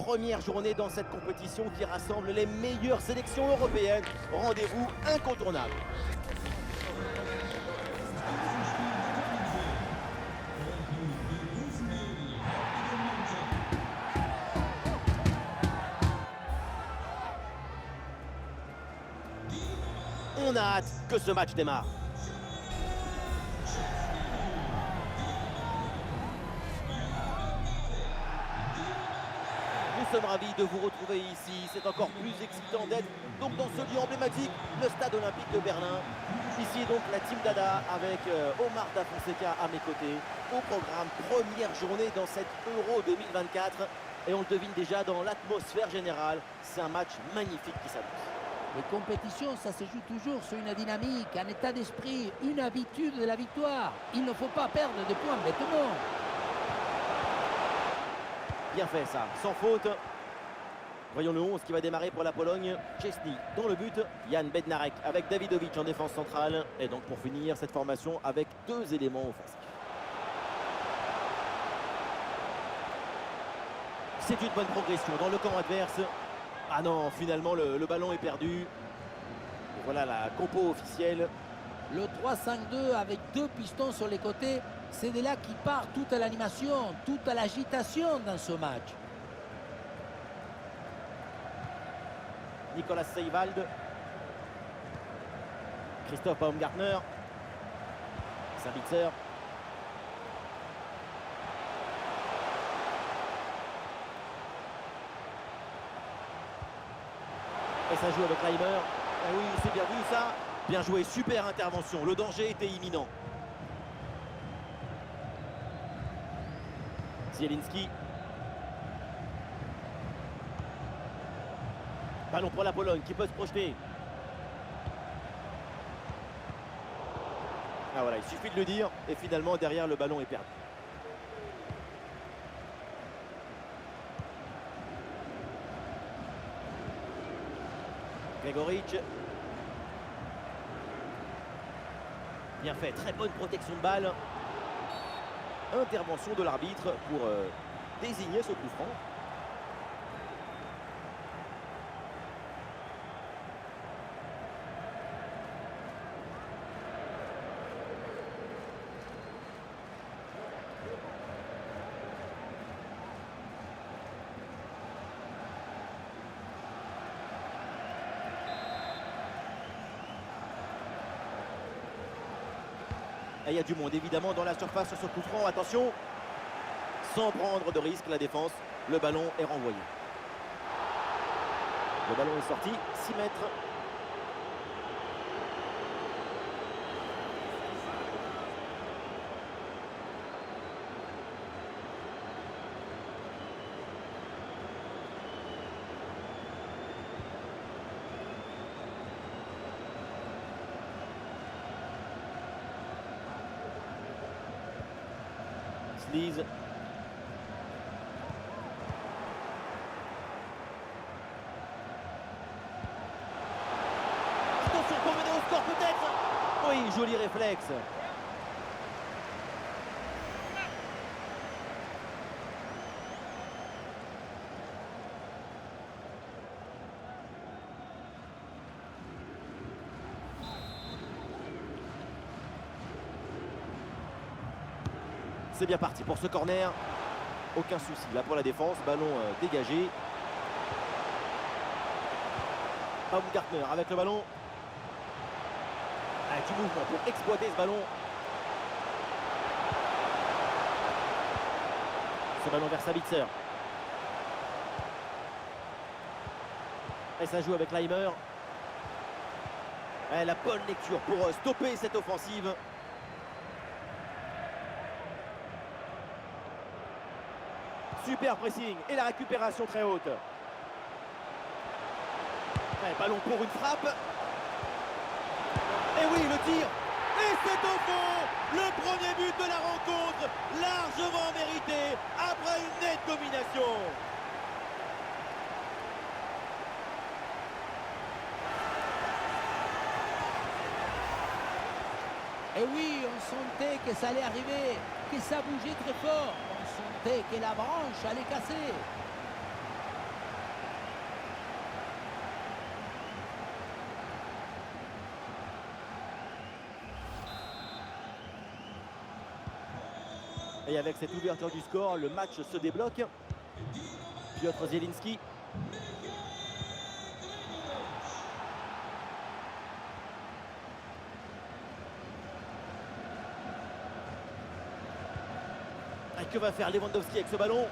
première journée dans cette compétition qui rassemble les meilleures sélections européennes. Rendez-vous incontournable. On a hâte que ce match démarre. Nous sommes ravis de vous retrouver ici. C'est encore plus excitant d'être donc dans ce lieu emblématique, le stade olympique de Berlin. Ici donc la team Dada avec Omar Da Fonseca à mes côtés. Au programme, première journée dans cette Euro 2024. Et on le devine déjà dans l'atmosphère générale. C'est un match magnifique qui s'annonce. Les compétitions, ça se joue toujours sur une dynamique, un état d'esprit, une habitude de la victoire. Il ne faut pas perdre de points bêtement. Bien fait ça, sans faute. Voyons le 11 qui va démarrer pour la Pologne. Szczesny dans le but, Jan Bednarek avec Dawidovic en défense centrale. Et donc pour finir cette formation avec deux éléments offensifs. C'est une bonne progression dans le camp adverse. Ah non, finalement le ballon est perdu. Et voilà la compo officielle. Le 3-5-2 avec deux pistons sur les côtés, c'est de là qui part toute l'animation, toute l'agitation dans ce match. Nicolas Seiwald. Christophe Baumgartner. Sabitzer. Et ça joue avec Reimer. Ah oui, c'est bien vu ça. Bien joué, super intervention. Le danger était imminent. Zielinski. Ballon pour la Pologne qui peut se projeter. Ah voilà, il suffit de le dire. Et finalement, derrière, le ballon est perdu. Gregoric. Bien fait, très bonne protection de balle. Intervention de l'arbitre pour désigner ce coup franc. Et il y a du monde évidemment dans la surface sur ce coup franc. Attention, sans prendre de risque la défense, le ballon est renvoyé. Le ballon est sorti, 6 mètres. Sleaze. Attention pour mener au score peut-être. Oui, joli réflexe. C'est bien parti pour ce corner. Aucun souci là pour la défense. Ballon dégagé. Baumgartner avec le ballon. Ah, du mouvement pour exploiter ce ballon. Ce ballon vers Sabitzer. Et ça joue avec Reimer. La bonne lecture pour stopper cette offensive. Super pressing et la récupération très haute. Ballon pour une frappe. Et oui, le tir. Et c'est au fond. Le premier but de la rencontre, largement mérité après une nette domination. Et oui, on sentait que ça allait arriver, que ça bougeait très fort. On sentait que la branche allait casser. Et avec cette ouverture du score, le match se débloque. Piotr Zielinski. Et que va faire Lewandowski avec ce ballon?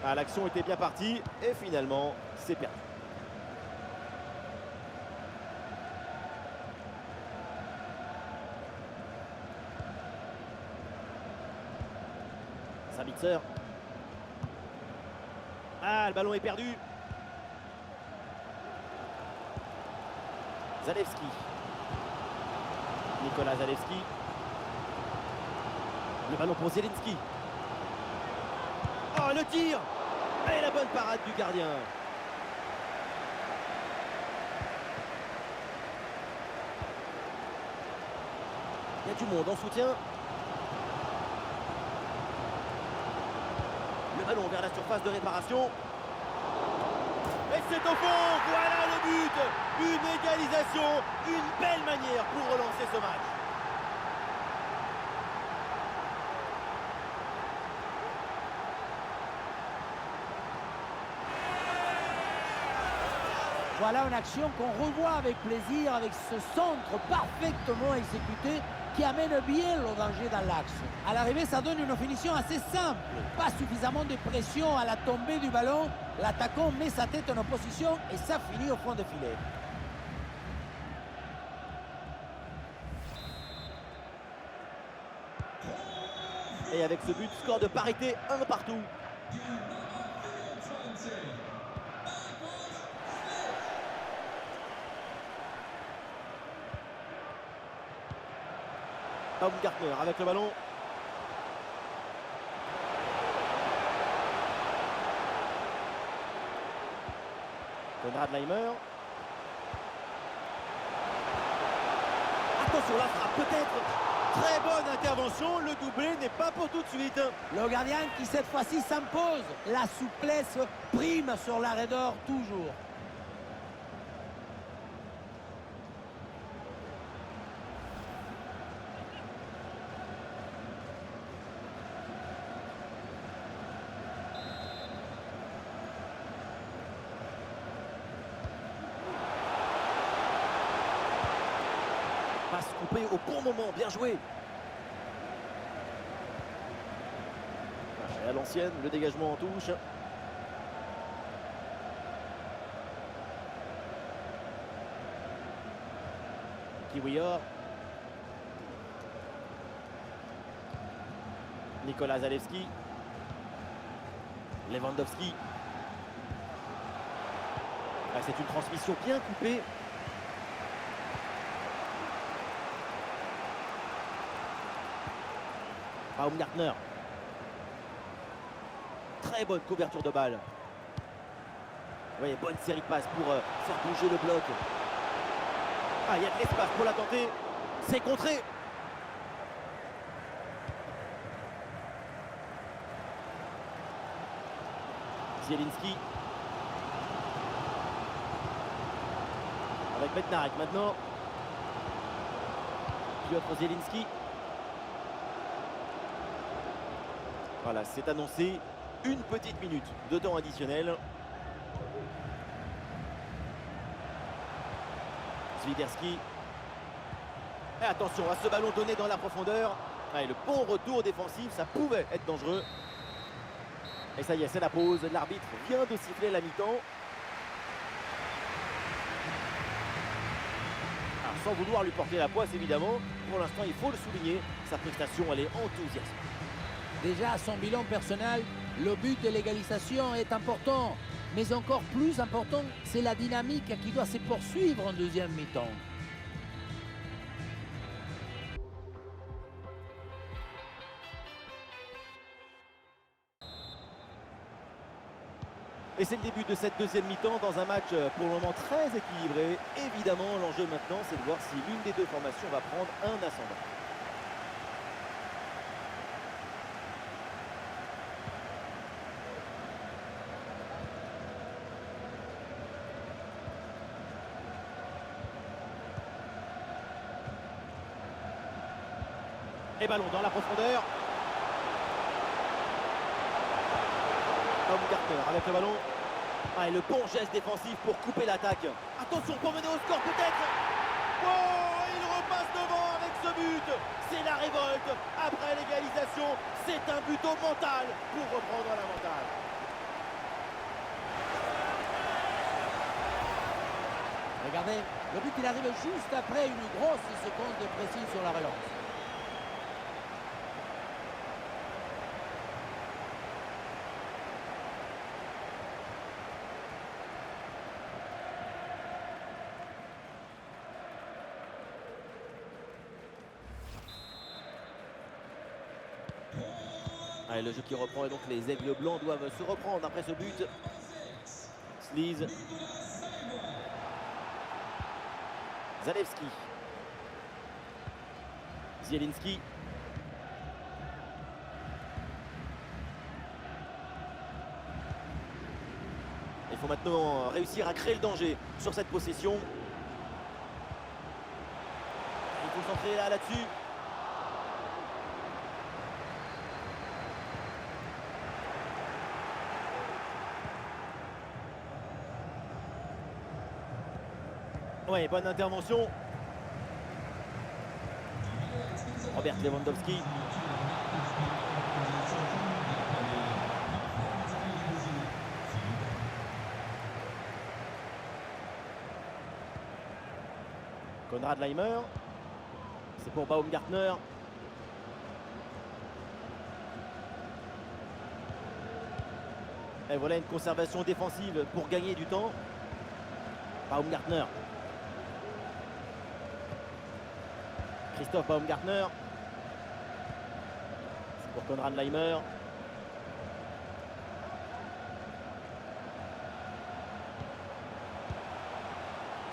Ah, l'action était bien partie et finalement, c'est perdu. Sabitzer. Ah, le ballon est perdu. Zalewski. Nicolas Zalewski. Le ballon pour Zielinski. Oh, le tir! Et la bonne parade du gardien. Il y a du monde en soutien. Le ballon vers la surface de réparation. Et c'est au fond. Voilà le but. Une égalisation. Une belle manière pour relancer ce match. Voilà une action qu'on revoit avec plaisir, avec ce centre parfaitement exécuté qui amène bien le danger dans l'axe. À l'arrivée, ça donne une finition assez simple. Pas suffisamment de pression à la tombée du ballon. L'attaquant met sa tête en opposition et ça finit au fond de filet. Et avec ce but, score de parité, 1 partout. Baumgartner avec le ballon. Konrad Laimer. Attention, la frappe peut-être. Très bonne intervention. Le doublé n'est pas pour tout de suite. Le gardien qui cette fois-ci s'impose. La souplesse prime sur l'arrêt d'or toujours. Passe coupée au bon moment, bien joué. Et à l'ancienne, le dégagement en touche. Kiwior. Nicolas Zalewski. Lewandowski. Ah, c'est une transmission bien coupée. Baumgartner. Très bonne couverture de balle. Oui, bonne série de passes pour faire bouger le bloc. Ah, il y a de l'espace pour la tenter. C'est contré. Zielinski. Avec Bednarek maintenant. Piotr Zielinski. Voilà, c'est annoncé. Une petite minute de temps additionnel. Zwiderski. Et attention à ce ballon donné dans la profondeur. Ah, et le bon retour défensif, ça pouvait être dangereux. Et ça y est, c'est la pause. L'arbitre vient de siffler la mi-temps. Sans vouloir lui porter la poisse, évidemment. Pour l'instant, il faut le souligner. Sa prestation, elle est enthousiasmante. Déjà, à son bilan personnel, le but de l'égalisation est important. Mais encore plus important, c'est la dynamique qui doit se poursuivre en deuxième mi-temps. Et c'est le début de cette deuxième mi-temps dans un match pour le moment très équilibré. Évidemment, l'enjeu maintenant, c'est de voir si l'une des deux formations va prendre un ascendant. Et ballon dans la profondeur. Baumgartner avec le ballon. Ah, et le bon geste défensif pour couper l'attaque. Attention pour mener au score peut-être. Oh, il repasse devant avec ce but. C'est la révolte. Après l'égalisation, c'est un but au mental pour reprendre l'avantage. Regardez, le but il arrive juste après une grosse seconde de précis sur la relance. Allez, le jeu qui reprend et donc les aigles blancs doivent se reprendre après ce but. Sleeze. Zalewski. Zielinski. Il faut maintenant réussir à créer le danger sur cette possession. Il faut centrer là-dessus. Ouais, bonne intervention. Robert Lewandowski. Konrad Laimer. C'est pour Baumgartner. Et voilà une conservation défensive pour gagner du temps. Baumgartner. Christophe Baumgartner. C'est pour Konrad Laimer.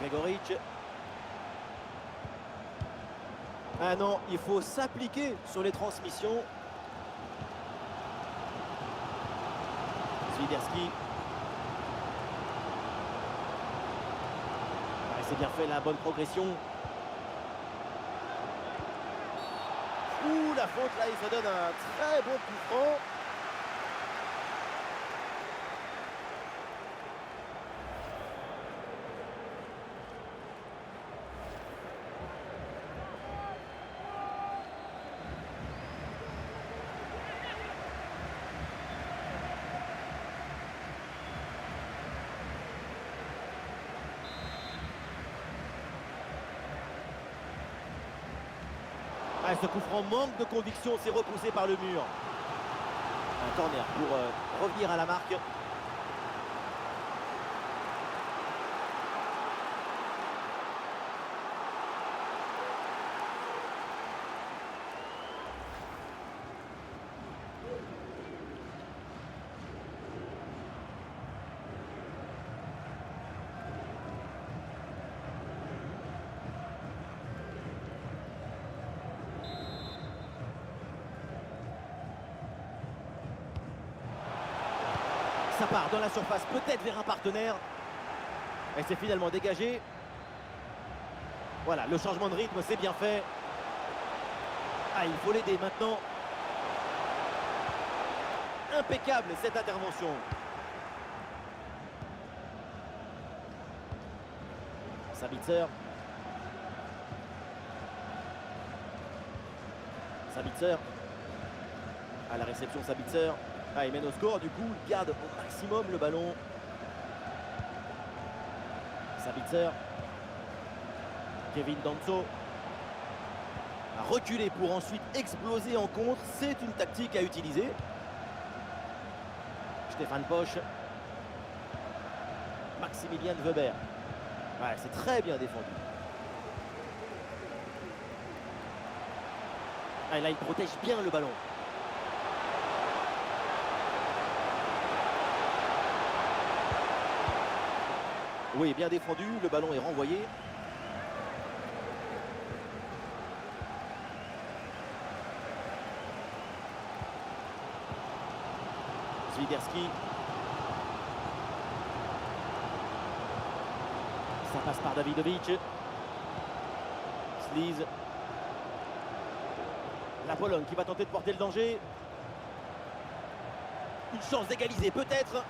Gregoric. Ah non, il faut s'appliquer sur les transmissions. Swiderski. C'est bien fait, la bonne progression. Ouh, la faute là, il se donne un très bon coup franc. Ah, ce coup franc manque de conviction, c'est repoussé par le mur. Un corner pour revenir à la marque. Ça part dans la surface, peut-être vers un partenaire. Et c'est finalement dégagé. Voilà, le changement de rythme, c'est bien fait. Ah, il faut l'aider maintenant. Impeccable cette intervention. Sabitzer. Sabitzer. À la réception, Sabitzer. Ah, il mène au score, du coup, il garde au maximum le ballon. Sabitzer. Kevin Danso. A reculé pour ensuite exploser en contre. C'est une tactique à utiliser. Stéphane Posch. Maximilian Weber. Ouais, c'est très bien défendu. Ah, là, il protège bien le ballon. Oui, bien défendu, le ballon est renvoyé. Swiderski. Ça passe par Davidovic. Sleeze. La Pologne qui va tenter de porter le danger. Une chance d'égaliser peut-être. Ah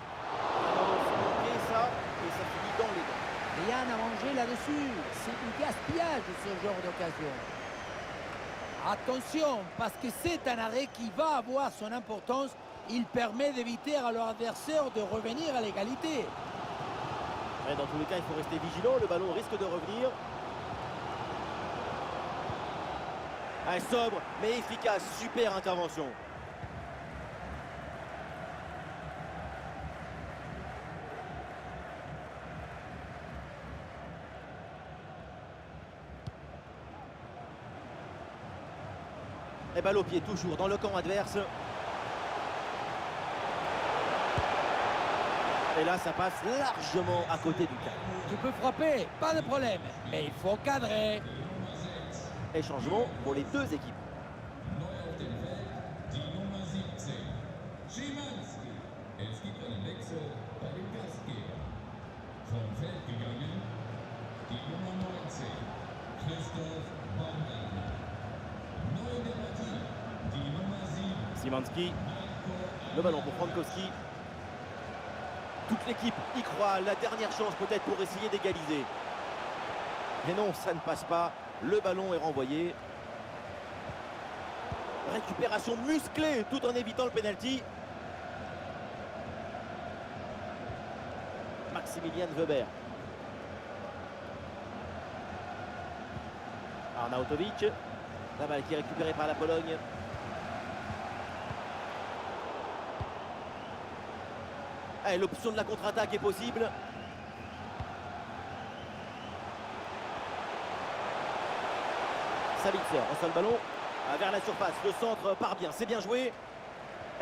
non, c'est manqué ça. Et ça finit dans les dents. Rien à manger là-dessus. C'est du gaspillage ce genre d'occasion. Attention, parce que c'est un arrêt qui va avoir son importance. Il permet d'éviter à leur adversaire de revenir à l'égalité. Ouais, dans tous les cas, il faut rester vigilant. Le ballon risque de revenir. Ah, sobre, mais efficace. Super intervention. Et balle au pied, toujours dans le camp adverse. Et là, ça passe largement à côté du cadre. Tu peux frapper, pas de problème. Mais il faut cadrer. Et changement pour les deux équipes. Szymanski, le ballon pour Frankowski. Toute l'équipe y croit, la dernière chance peut-être pour essayer d'égaliser. Mais non, ça ne passe pas. Le ballon est renvoyé. Récupération musclée tout en évitant le pénalty. Maximilian Weber. Arnautovic. La balle qui est récupérée par la Pologne. Et l'option de la contre-attaque est possible. Sabitzer reçoit le ballon vers la surface. Le centre part bien, c'est bien joué.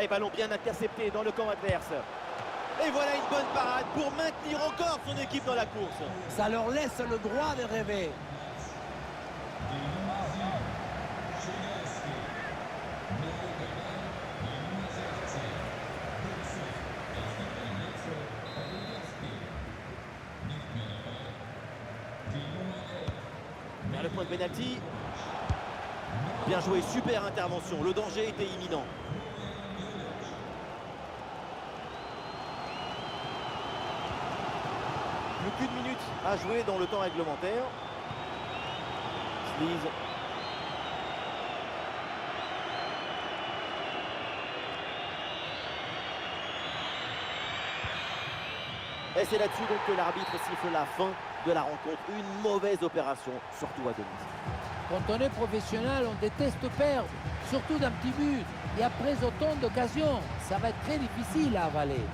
Et ballon bien intercepté dans le camp adverse. Et voilà une bonne parade pour maintenir encore son équipe dans la course. Ça leur laisse le droit de rêver. Vers le point de pénalty. Bien joué, super intervention. Le danger était imminent. Plus qu'une minute à jouer dans le temps réglementaire. Sleeze. Et c'est là-dessus donc que l'arbitre siffle la fin de la rencontre. Une mauvaise opération, surtout à domicile. Quand on est professionnel, on déteste perdre, surtout d'un petit but. Et après autant d'occasions, ça va être très difficile à avaler.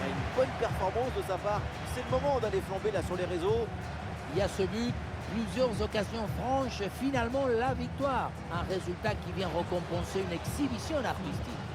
Une bonne performance de sa part. C'est le moment d'aller flamber là sur les réseaux. Il y a ce but, plusieurs occasions franches, finalement la victoire. Un résultat qui vient récompenser une exhibition artistique.